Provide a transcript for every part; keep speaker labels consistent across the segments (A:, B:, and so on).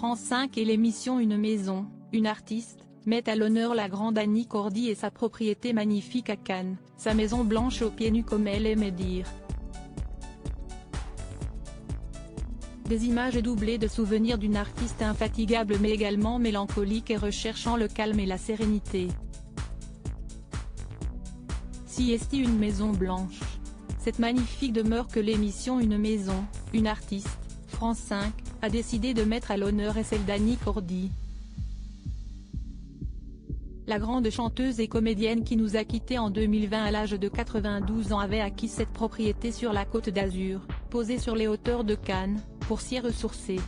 A: France 5 et l'émission Une maison, une artiste, mettent à l'honneur la grande Annie Cordy et sa propriété magnifique à Cannes, sa maison blanche aux pieds nus comme elle aimait dire. Des images doublées de souvenirs d'une artiste infatigable mais également mélancolique et recherchant le calme et la sérénité. Si est une maison blanche. Cette magnifique demeure que l'émission Une maison, une artiste, France 5, a décidé de mettre à l'honneur est celle d'Annie Cordy. La grande chanteuse et comédienne qui nous a quittés en 2020 à l'âge de 92 ans avait acquis cette propriété sur la Côte d'Azur, posée sur les hauteurs de Cannes, pour s'y ressourcer.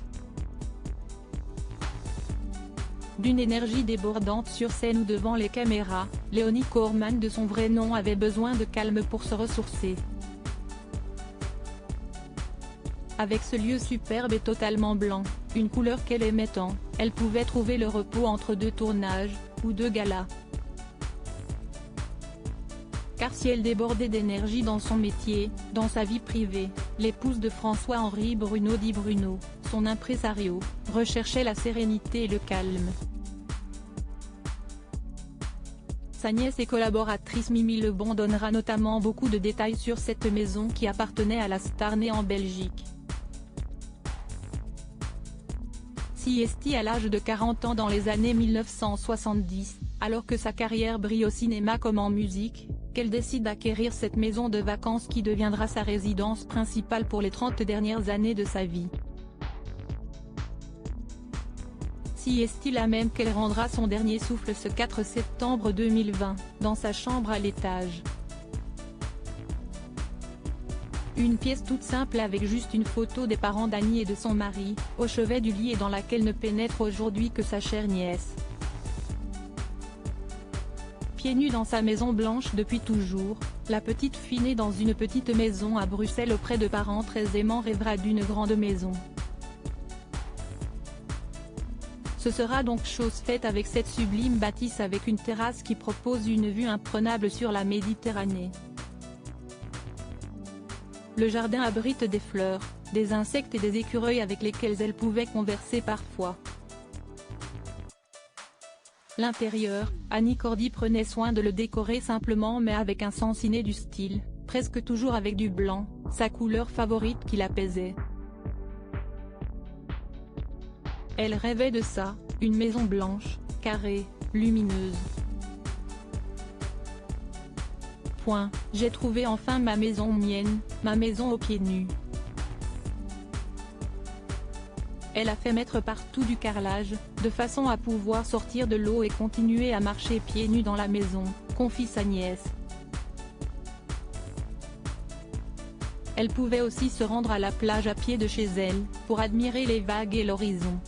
A: D'une énergie débordante sur scène ou devant les caméras, Léonie Corman de son vrai nom avait besoin de calme pour se ressourcer. Avec ce lieu superbe et totalement blanc, une couleur qu'elle aimait tant, elle pouvait trouver le repos entre deux tournages, ou deux galas. Car si elle débordait d'énergie dans son métier, dans sa vie privée, l'épouse de François-Henri Bruno dit Bruno, son impresario, recherchait la sérénité et le calme. Sa nièce et collaboratrice Mimi Lebon donnera notamment beaucoup de détails sur cette maison qui appartenait à la star née en Belgique. Siesti à l'âge de 40 ans dans les années 1970, alors que sa carrière brille au cinéma comme en musique, qu'elle décide d'acquérir cette maison de vacances qui deviendra sa résidence principale pour les 30 dernières années de sa vie. Siesti la même qu'elle rendra son dernier souffle ce 4 septembre 2020, dans sa chambre à l'étage. Une pièce toute simple avec juste une photo des parents d'Annie et de son mari, au chevet du lit et dans laquelle ne pénètre aujourd'hui que sa chère nièce. Pieds nus dans sa maison blanche depuis toujours, la petite fille née dans une petite maison à Bruxelles auprès de parents très aimants rêvera d'une grande maison. Ce sera donc chose faite avec cette sublime bâtisse avec une terrasse qui propose une vue imprenable sur la Méditerranée. Le jardin abrite des fleurs, des insectes et des écureuils avec lesquels elle pouvait converser parfois. L'intérieur, Annie Cordy prenait soin de le décorer simplement mais avec un sens inné du style, presque toujours avec du blanc, sa couleur favorite qui l'apaisait. Elle rêvait de ça, une maison blanche, carrée, lumineuse. J'ai trouvé enfin ma maison mienne, ma maison aux pieds nus. Elle a fait mettre partout du carrelage, de façon à pouvoir sortir de l'eau et continuer à marcher pieds nus dans la maison, confie sa nièce. Elle pouvait aussi se rendre à la plage à pied de chez elle, pour admirer les vagues et l'horizon.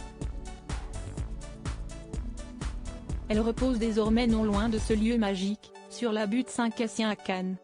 A: Elle repose désormais non loin de ce lieu magique, sur la butte Saint-Cassien à Cannes.